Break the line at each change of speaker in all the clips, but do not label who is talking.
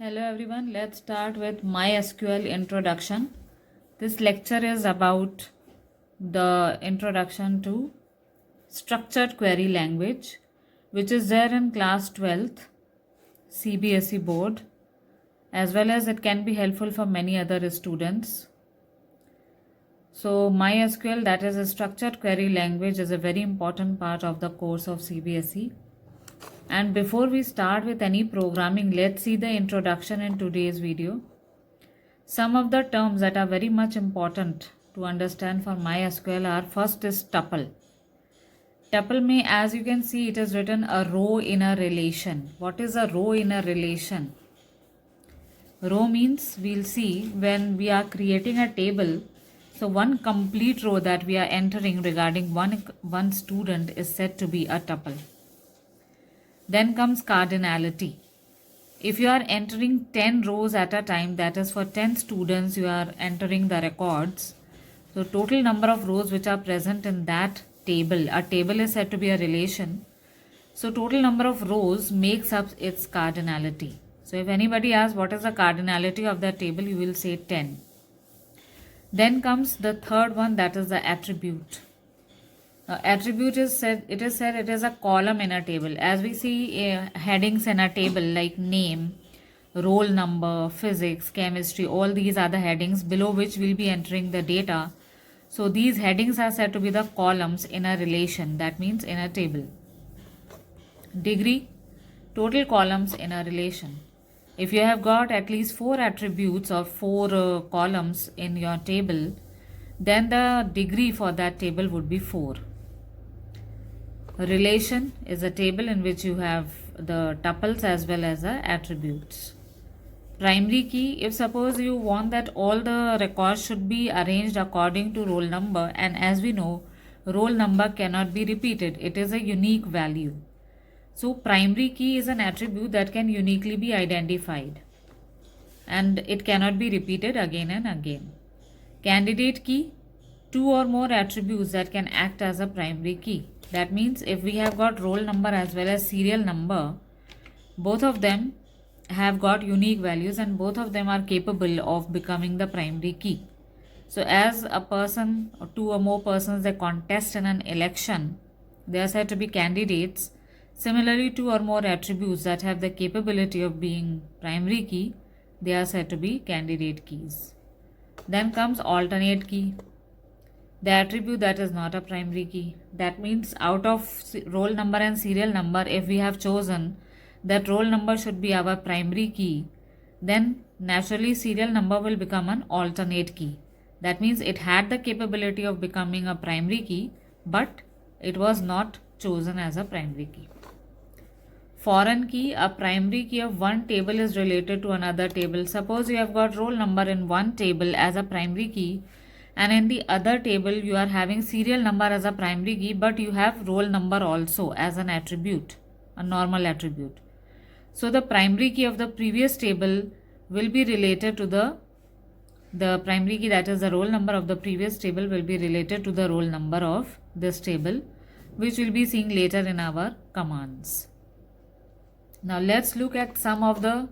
Hello everyone, let's start with MySQL introduction. This lecture is about the introduction to structured query language, which is there in class 12th CBSE board, as well as it can be helpful for many other students. So MySQL, that is a structured query language, is a very important part of the course of CBSE. And before we start with any programming, let's see the introduction in today's video. Some of the terms that are very much important to understand for MySQL are: first is tuple. Tuple may, as you can see, it is written a row in a relation. What is a row in a relation? Row means, we'll see when we are creating a table. So one complete row that we are entering regarding one student is said to be a tuple. Then comes cardinality. If you are entering 10 rows at a time, that is for 10 students you are entering the records. So total number of rows which are present in that table, a table is said to be a relation. So total number of rows makes up its cardinality. So if anybody asks what is the cardinality of that table, you will say 10. Then comes the third one, that is the attribute. Attribute is said it is a column in a table. As we see headings in a table like name, roll number, physics, chemistry, all these are the headings below which we'll be entering the data. So these headings are said to be the columns in a relation, that means in a table. Degree, total columns in a relation. If you have got at least 4 attributes or 4 columns in your table, then the degree for that table would be 4. A relation is a table in which you have the tuples as well as the attributes. Primary key, if suppose you want that all the records should be arranged according to roll number, and as we know, roll number cannot be repeated, it is a unique value. So primary key is an attribute that can uniquely be identified and it cannot be repeated again and again. Candidate key, 2 or more attributes that can act as a primary key. That means if we have got roll number as well as serial number, both of them have got unique values and both of them are capable of becoming the primary key. So as a person or 2 or more persons, they contest in an election, they are said to be candidates. Similarly, 2 or more attributes that have the capability of being primary key, they are said to be candidate keys. Then comes alternate key, the attribute that is not a primary key. That means out of roll number and serial number, if we have chosen that roll number should be our primary key, then naturally serial number will become an alternate key. That means it had the capability of becoming a primary key, but it was not chosen as a primary key. Foreign key, a primary key of one table is related to another table. Suppose you have got roll number in one table as a primary key, and in the other table you are having serial number as a primary key, but you have roll number also as an attribute, a normal attribute. So the primary key of the previous table will be related to the primary key, that is the roll number of the previous table will be related to the roll number of this table, which we'll be seeing later in our commands. Now let's look at some of the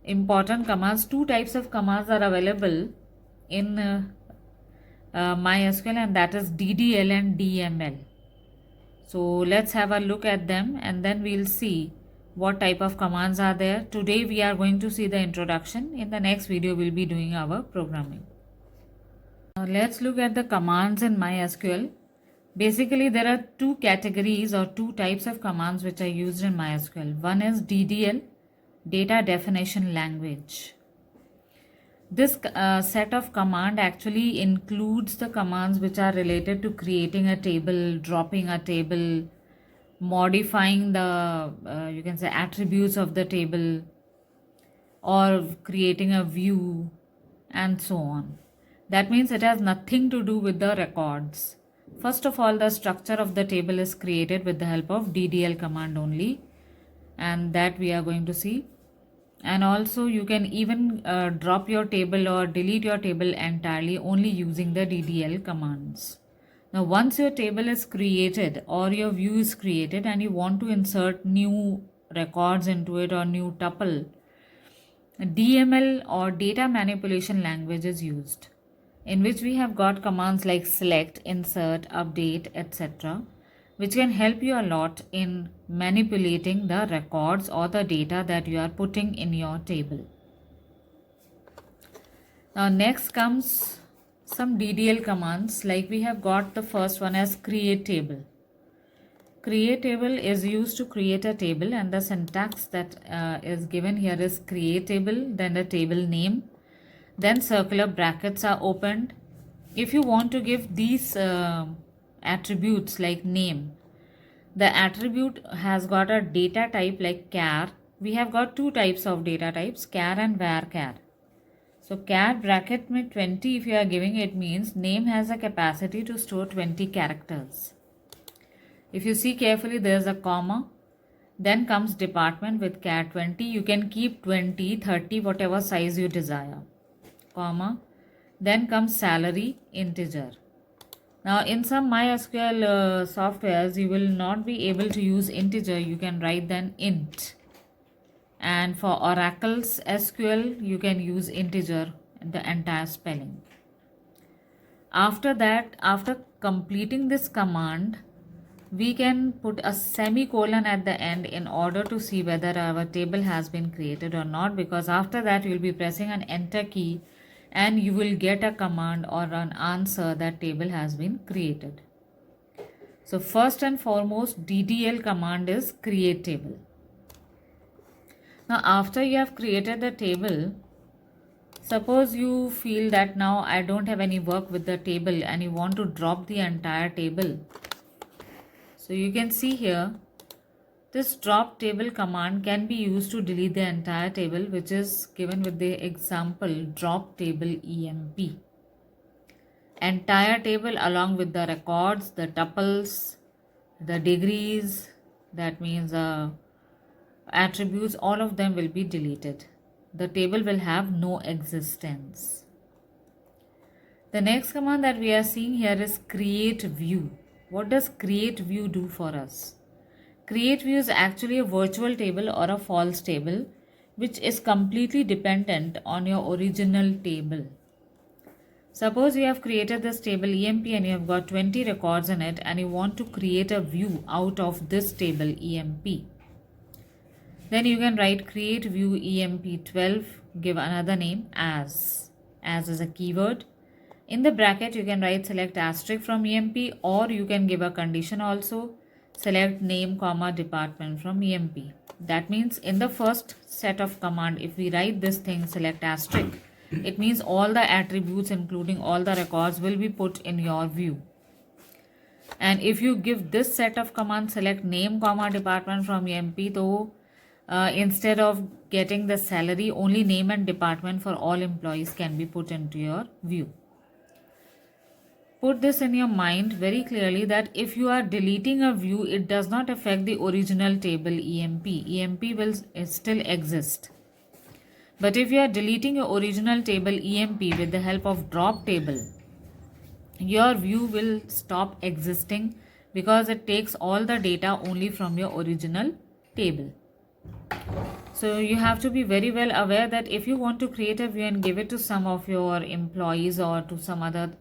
important commands. 2 types of commands are available in MySQL, and that is DDL and DML. So let's have a look at them and then we'll see what type of commands are there. Today we are going to see the introduction. In the next video we'll be doing our programming. Now let's look at the commands in MySQL. Basically there are 2 categories or 2 types of commands which are used in MySQL. One is DDL, data definition language. This set of command actually includes the commands which are related to creating a table, dropping a table, modifying the you can say attributes of the table, or creating a view and so on. That means it has nothing to do with the records. First of all, the structure of the table is created with the help of DDL command only, and that we are going to see. And also you can even drop your table or delete your table entirely only using the DDL commands. Now once your table is created or your view is created and you want to insert new records into it or new tuple, DML or data manipulation language is used, in which we have got commands like select, insert, update, etc., which can help you a lot in manipulating the records or the data that you are putting in your table. Now next comes some DDL commands, like we have got the first one as create table. Create table is used to create a table, and the syntax that is given here is create table, then the table name, then circular brackets are opened. If you want to give these attributes like name, the attribute has got a data type like char. We have got two types of data types, char and varchar. So char bracket में 20 if you are giving, it means name has a capacity to store 20 characters. If you see carefully, there is a comma, then comes department with char 20. You can keep 20, 30, whatever size you desire, comma, then comes salary, integer. Now in some MySQL softwares, you will not be able to use integer. You can write then int. And for Oracle's SQL, you can use integer, the entire spelling. After that, after completing this command, we can put a semicolon at the end in order to see whether our table has been created or not, because after that you will be pressing an enter key and you will get a command or an answer that table has been created. So first and foremost, DDL command is create table. Now after you have created the table, suppose you feel that now I don't have any work with the table and you want to drop the entire table. So you can see here, this drop table command can be used to delete the entire table, which is given with the example drop table emp. Entire table along with the records, the tuples, the degrees, that means attributes, all of them will be deleted. The table will have no existence. The next command that we are seeing here is create view. What does create view do for us? Create view is actually a virtual table or a false table, which is completely dependent on your original table. Suppose you have created this table EMP and you have got 20 records in it and you want to create a view out of this table EMP. Then you can write create view EMP12, give another name as is a keyword. In the bracket, you can write select asterisk from EMP, or you can give a condition also, select name, comma, department from EMP. That means in the first set of command, if we write this thing, select asterisk, it means all the attributes, including all the records, will be put in your view. And if you give this set of commands, select name, comma, department from EMP, though instead of getting the salary, only name and department for all employees can be put into your view. Put this in your mind very clearly that if you are deleting a view, it does not affect the original table EMP. EMP will still exist. But if you are deleting your original table EMP with the help of drop table, your view will stop existing because it takes all the data only from your original table. So you have to be very well aware that if you want to create a view and give it to some of your employees or to some other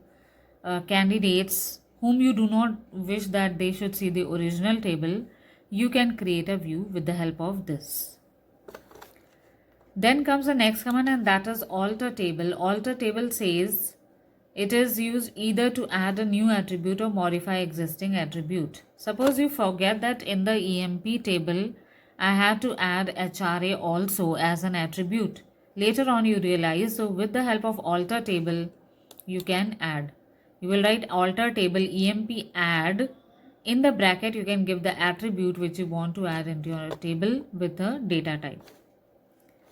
candidates whom you do not wish that they should see the original table, you can create a view with the help of this. Then comes the next command, and that is alter table. Alter table says it is used either to add a new attribute or modify existing attribute. Suppose you forget that in the EMP table I have to add HRA also as an attribute. Later on you realize, so with the help of alter table you can add. You will write alter table EMP add. In the bracket, you can give the attribute which you want to add into your table with a data type.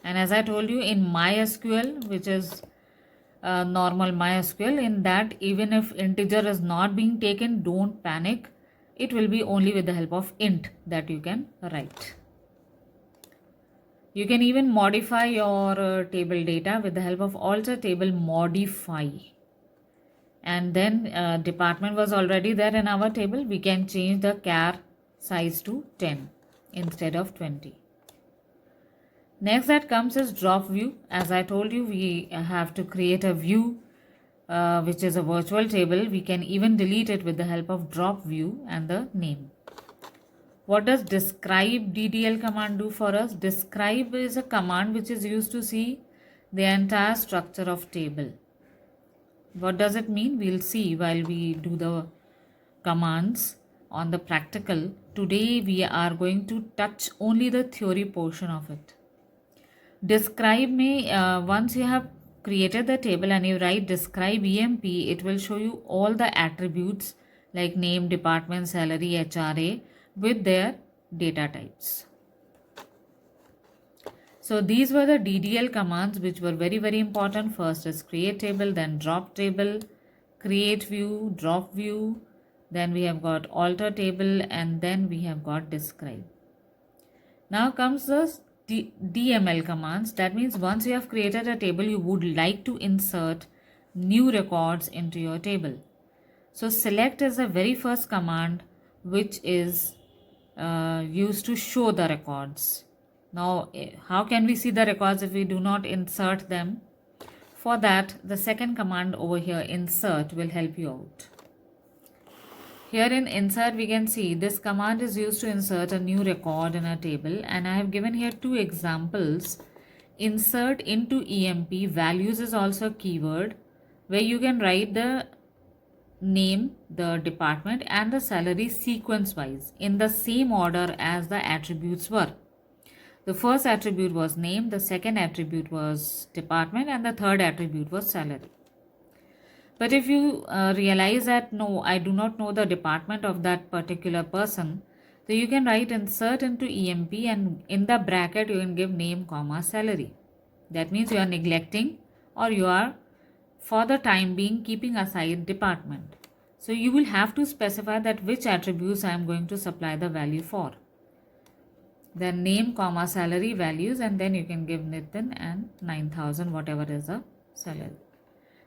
And as I told you, in MySQL, which is normal MySQL, in that even if integer is not being taken, don't panic. It will be only with the help of int that you can write. You can even modify your table data with the help of alter table modify. And then department was already there in our table. We can change the char size to 10 instead of 20. Next that comes is drop view. As I told you, we have to create a view which is a virtual table. We can even delete it with the help of drop view and the name. What does describe DDL command do for us? Describe is a command which is used to see the entire structure of table. What does it mean? We'll see while we do the commands on the practical. Today we are going to touch only the theory portion of it. Describe me, once you have created the table and you write describe EMP, it will show you all the attributes like name, department, salary, HRA with their data types. So these were the DDL commands which were very important. First is create table, then drop table, create view, drop view, then we have got alter table, and then we have got describe. Now comes the DML commands. That means once you have created a table, you would like to insert new records into your table. So select is the very first command which is used to show the records. Now how can we see the records if we do not insert them? For that, the second command over here, insert, will help you out. Here in insert we can see this command is used to insert a new record in a table, and I have given here two examples. Insert into EMP values is also a keyword where you can write the name, the department and the salary sequence wise in the same order as the attributes were. The first attribute was name, the second attribute was department, and the third attribute was salary. But if you realize that no, I do not know the department of that particular person, so you can write insert into EMP and in the bracket you can give name, comma, salary. That means you are neglecting or you are for the time being keeping aside department. So you will have to specify that which attributes I am going to supply the value for. Then name, comma, salary values, and then you can give Nitin and 9,000 whatever is the salary.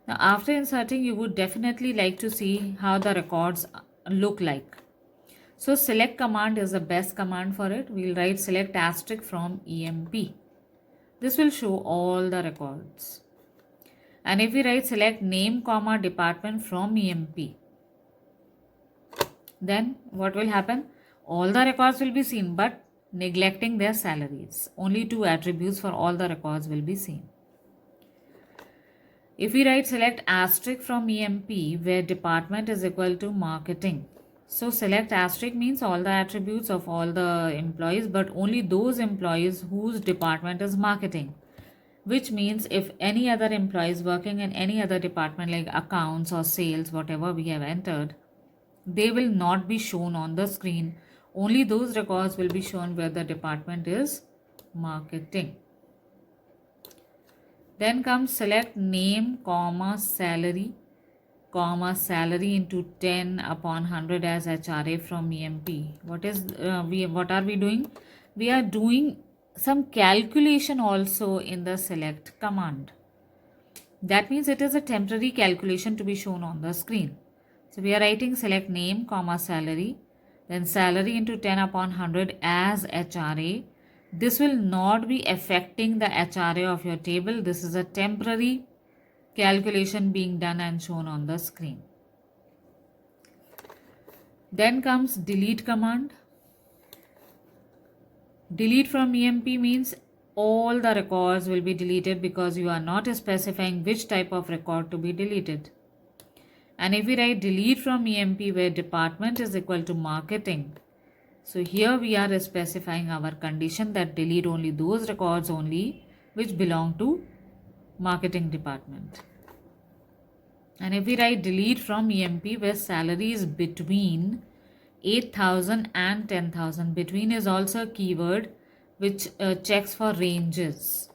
Now after inserting, you would definitely like to see how the records look like. So select command is the best command for it. We'll write select asterisk from EMP. This will show all the records. And if we write select name, comma, department from EMP, then what will happen? All the records will be seen, but neglecting their salaries. Only two attributes for all the records will be seen. If we write select asterisk from EMP where department is equal to marketing. So select asterisk means all the attributes of all the employees, but only those employees whose department is marketing. Which means if any other employees working in any other department like accounts or sales, whatever we have entered, they will not be shown on the screen. Only those records will be shown where the department is marketing. Then comes select name, comma, salary, comma, salary into 10 upon 100 as HRA from EMP. What are we doing? We are doing some calculation also in the select command. That means it is a temporary calculation to be shown on the screen. So we are writing select name, comma, salary, then salary into 10 upon 100 as HRA. This will not be affecting the HRA of your table. This is a temporary calculation being done and shown on the screen. Then comes delete command. Delete from EMP means all the records will be deleted because you are not specifying which type of record to be deleted. And if we write delete from EMP where department is equal to marketing, so here we are specifying our condition that delete only those records only which belong to marketing department. And if we write delete from EMP where salary is between 8,000 and 10,000, between is also a keyword which checks for ranges.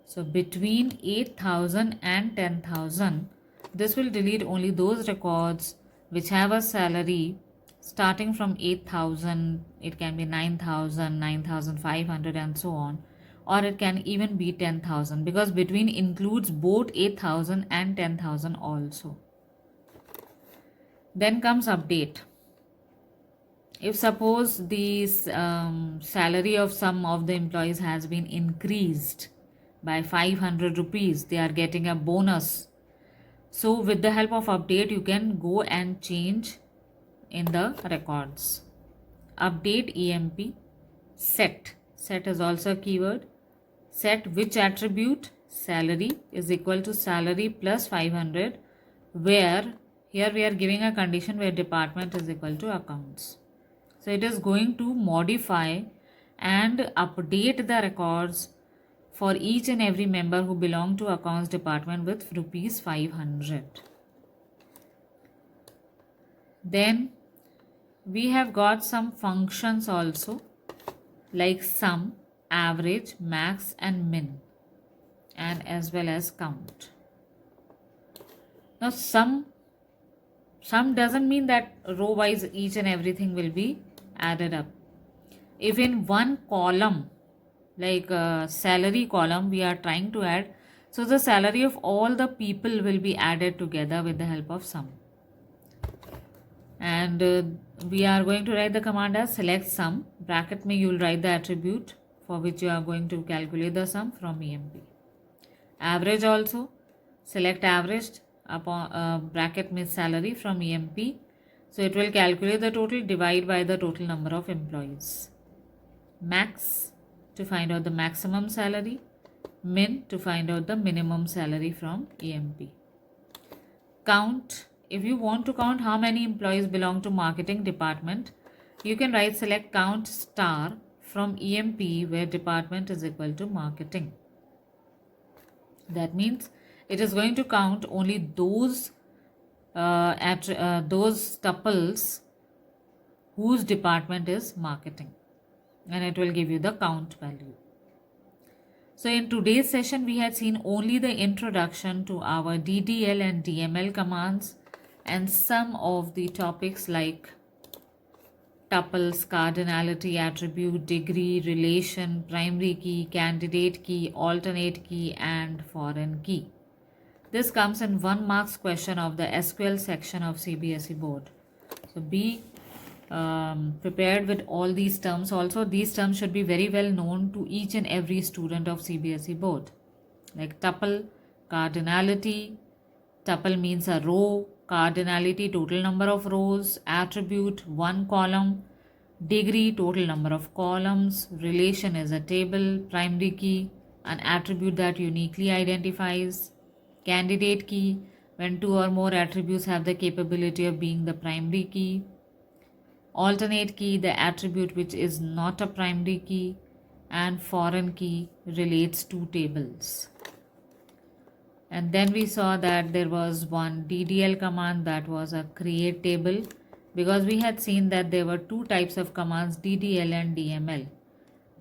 So between 8,000 and 10,000, this will delete only those records which have a salary starting from 8,000, it can be 9,000, 9,500 and so on, or it can even be 10,000 because between includes both 8,000 and 10,000 also. Then comes update. If suppose the salary of some of the employees has been increased by 500 rupees, they are getting a bonus. So with the help of update, you can go and change in the records. Update EMP. Set is also a keyword. Set which attribute? Salary is equal to salary plus 500, where here we are giving a condition where department is equal to accounts. So it is going to modify and update the records for each and every member who belong to accounts department with rupees 500. Then we have got some functions also, like sum, average, max and min, and as well as count. Now sum doesn't mean that row wise each and everything will be added up. If in one column, like salary column, we are trying to add, so the salary of all the people will be added together with the help of sum. And we are going to write the command as select sum. Bracket mein you will write the attribute for which you are going to calculate the sum from EMP. Average also, select averaged upon bracket mein salary from EMP. So it will calculate the total, divide by the total number of employees. Max to find out the maximum salary. Min to find out the minimum salary from EMP. Count. If you want to count how many employees belong to marketing department, you can write select count star from EMP where department is equal to marketing. That means it is going to count only those tuples whose department is marketing, and it will give you the count value. So in today's session, we had seen only the introduction to our DDL and DML commands and some of the topics like tuples, cardinality, attribute, degree, relation, primary key, candidate key, alternate key and foreign key. This comes in 1 marks question of the SQL section of CBSE board. So be prepared with all these terms. Also, these terms should be very well known to each and every student of CBSE board, like tuple, cardinality. Tuple means a row, cardinality total number of rows, attribute one column, degree total number of columns, relation is a table, primary key an attribute that uniquely identifies, candidate key when two or more attributes have the capability of being the primary key, alternate key the attribute which is not a primary key, and foreign key relates to tables. And then we saw that there was one DDL command, that was a create table, because we had seen that there were two types of commands, DDL and DML.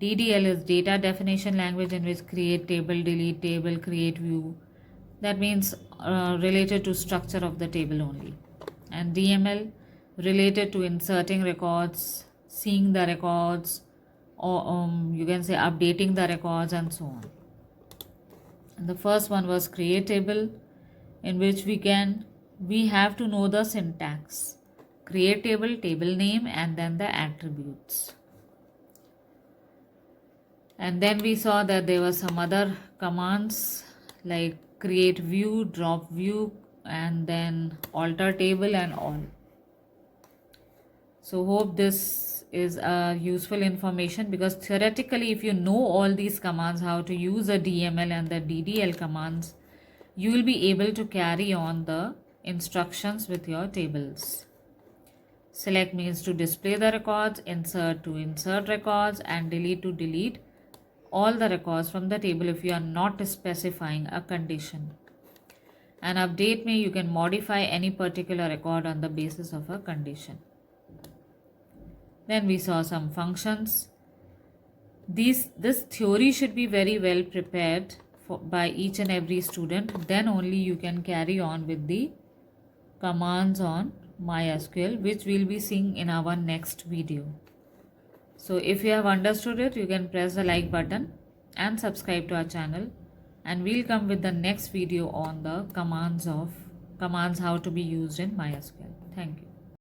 DDL is data definition language, in which create table, delete table, create view, that means related to structure of the table only. And DML related to inserting records, seeing the records, or you can say updating the records and so on. And the first one was create table, in which we have to know the syntax. Create table, table name, and then the attributes. And then we saw that there were some other commands like create view, drop view, and then alter table and all. So hope this is useful information, because theoretically if you know all these commands, how to use the DML and the DDL commands, you will be able to carry on the instructions with your tables. Select means to display the records, insert to insert records, and delete to delete all the records from the table if you are not specifying a condition. And update me, you can modify any particular record on the basis of a condition. Then we saw some functions. This theory should be very well prepared by each and every student. Then only you can carry on with the commands on MySQL, which we'll be seeing in our next video. So if you have understood it, you can press the like button and subscribe to our channel, and we'll come with the next video on the commands how to be used in MySQL. Thank you.